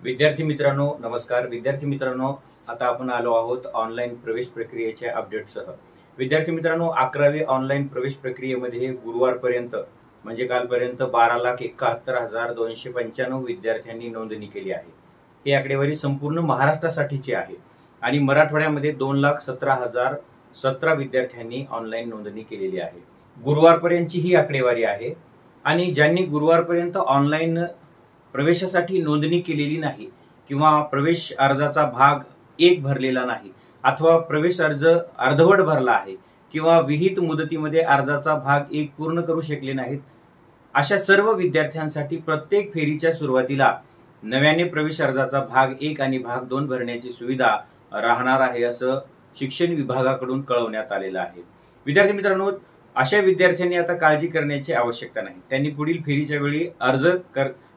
विद्यार्थी मित्रांनो नमस्कार। विद्यार्थी मित्रांनो, आता आपण आलो आहोत ऑनलाईन प्रवेश प्रक्रियेच्या अपडेटसह। विद्यार्थी मित्रांनो, 11वी ऑनलाईन प्रवेश प्रक्रियेमध्ये गुरुवारपर्यंत म्हणजे कालपर्यंत 12,71,295 विद्यार्थ्यांनी नोंदणी केली आहे। ही आकडेवारी संपूर्ण महाराष्ट्रासाठीची आहे आणि मराठवाड्यामध्ये 2,17,017 विद्यार्थ्यांनी ऑनलाईन नोंदणी केलेली आहे। गुरुवारपर्यंतची ही आकडेवारी आहे आणि ज्यांनी गुरुवारपर्यंत ऑनलाईन प्रवेशासाठी नोंदणी केलेली नाही किंवा प्रवेश अर्जाचा भाग 1 भरलेला नाही अथवा प्रवेश अर्ज अर्धवट भरला आहे किंवा विहित मुदतीमध्ये अर्जाचा भाग 1 पूर्ण करू शकले नाहीत, अशा सर्व विद्यार्थ्यांसाठी प्रत्येक फेरीच्या सुरुवातीला नव्याने प्रवेश अर्जाचा भाग 1 आणि भाग 2 भरण्याची सुविधा राहणार आहे असं शिक्षण विभागाकडून कळवण्यात आलेलं आहे। विद्यार्थी मित्रांनो, अशा विद्यार्थ्यांनी आता काळजी करण्याची आवश्यकता नाही। त्यांनी पुढील फेरीच्या वेळी अर्ज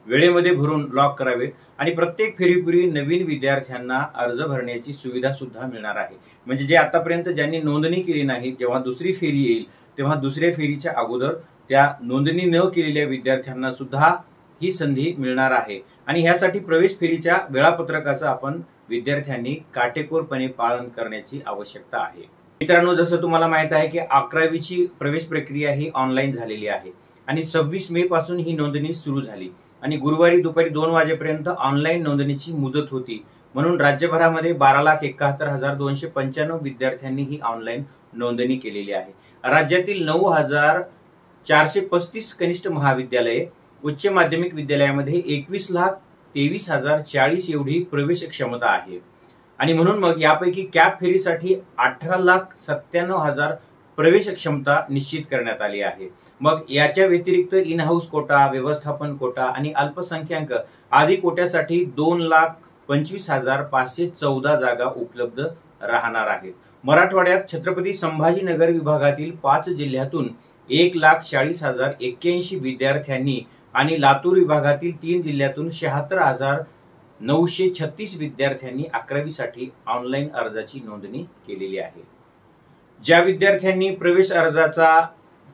वेळेमध्ये भरून लॉक करावे आणि प्रत्येक फेरीपूर्वी नवीन विद्यार्थ्यांना अर्ज भरण्याची सुविधा सुद्धा मिळणार आहे। म्हणजे जे आतापर्यंत ज्यांनी नोंदणी केली नाही, जेव्हा दुसरी फेरी येईल तेव्हा दुसऱ्या फेरीच्या अगोदर त्या नोंदणी न केलेल्या विद्यार्थ्यांना सुद्धा ही संधी मिळणार आहे आणि ह्यासाठी प्रवेश फेरीच्या वेळापत्रकाचं आपण विद्यार्थ्यांनी काटेकोरपणे पालन करण्याची आवश्यकता आहे। मित्रांनो, जसं तुम्हाला माहित आहे की 11वीची प्रवेश प्रक्रिया ही ऑनलाईन झालेली आहे आणि 26 मे पासून ही नोंदणी सुरू झाली आणि गुरुवारी दुपारी 2 वाजेपर्यंत ऑनलाईन नोंदणीची मुदत होती। म्हणून राज्यभरामध्ये 12,71,295 विद्यार्थ्यांनी ही ऑनलाईन नोंदणी केलेली आहे। राज्यातील 9,435 कनिष्ठ महाविद्यालये, उच्च माध्यमिक विद्यालयामध्ये 21,23,040 एवढी प्रवेश क्षमता आहे आणि म्हणून मग यापैकी कॅप फेरीसाठी 18,97,000 प्रवेश क्षमता निश्चित करण्यात आली आहे। मग याच्या व्यतिरिक्त इन हाऊस कोटा, व्यवस्थापन कोटा आणि अल्पसंख्याक आदी कोट्यासाठी 2,25,514 जागा उपलब्ध राहणार आहेत। मराठवाड्यात छत्रपती संभाजीनगर विभागातील 5 जिल्ह्यातून 1,40,081 विद्यार्थ्यांनी आणि लातूर विभागातील 3 जिल्ह्यातून 76,936 विद्यार्थ्यांनी 11वी साठी ऑनलाईन अर्जाची नोंदणी केलेली आहे। ज्या विद्यार्थ्यांनी प्रवेश अर्जाचा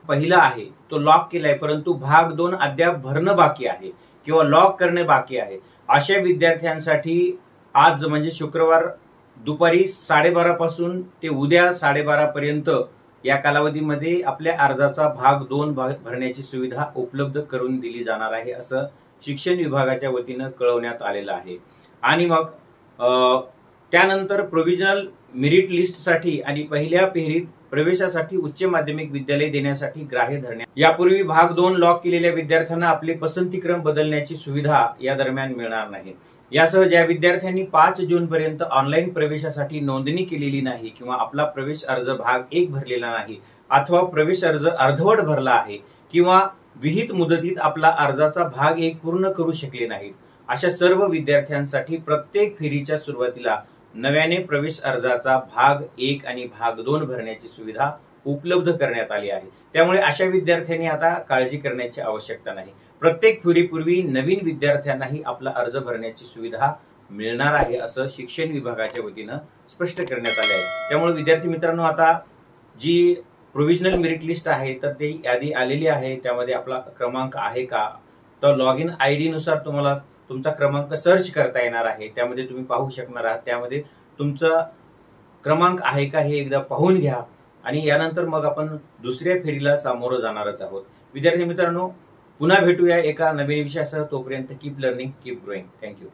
पहिला आहे तो लॉक केलाय, परंतु भाग 2 अद्याप भरणं बाकी आहे किंवा लॉक करणे बाकी आहे, अशा विद्यार्थ्यांसाठी आज म्हणजे शुक्रवार दुपारी 12:30 पासून ते उद्या 12:30 पर्यंत या कालावधीमध्ये आपल्या अर्जाचा भाग 2 भरण्याची सुविधा उपलब्ध करून दिली जाणार आहे असं शिक्षण विभागाच्या वतीनं कळवण्यात आलेलं आहे। आणि मग त्यानंतर प्रोव्हिजनल मेरिट लिस्टसाठी आणि पहिल्या फेरीत प्रवेशासाठी उच्च माध्यमिक विद्यालय देण्यासाठी ग्राह्य धरण्यात, यापूर्वी भाग 2 लॉक केलेल्या विद्यार्थ्यांना आपले पसंतीक्रम बदलण्याची सुविधा या दरम्यान मिळणार नाही। यासह ज्या विद्यार्थ्यांनी 5 जून पर्यंत ऑनलाईन प्रवेशासाठी नोंदणी केलेली नाही किंवा आपला प्रवेश अर्ज भाग 1 भरलेला नाही अथवा प्रवेश अर्ज अर्धवट भरला आहे किंवा विहित मुदतीत आपला अर्जाचा भाग 1 पूर्ण करू शकले नाहीत, अशा सर्व विद्यार्थ्यांसाठी प्रत्येक फेरीच्या सुरुवातीला नव्याने प्रवेश अर्जाचा भाग 1 आणि भाग 2 भरण्याची सुविधा उपलब्ध करण्यात आली आहे। त्यामुळे अशा विद्यार्थ्यांनी आता काळजी करण्याची आवश्यकता नाही। प्रत्येक फेरीपूर्वी नवीन विद्यार्थ्यांनाही आपला अर्ज भरण्याची सुविधा मिळणार आहे असं शिक्षण विभागाच्या वतीनं स्पष्ट करण्यात आले आहे। त्यामुळे विद्यार्थी मित्रांनो, आता जी प्रोव्हिजनल मेरिट लिस्ट आहे तर ती यादी आलेली आहे, त्यामध्ये आपला क्रमांक आहे का, तर लॉग इन आयडी नुसार तुम्हाला तुमचा क्रमांक सर्च करता येणार आहे, त्यामध्ये तुम्ही पाहू शकणार आहात, त्यामध्ये तुमचा क्रमांक आहे का हे एकदा पाहून घ्या आणि यानंतर मग आपण दुसऱ्या फेरीला सामोरं जाणारच आहोत। विद्यार्थी मित्रांनो, पुन्हा भेटूया एका नवीन विषयासह। तोपर्यंत keep learning, keep growing. Thank you.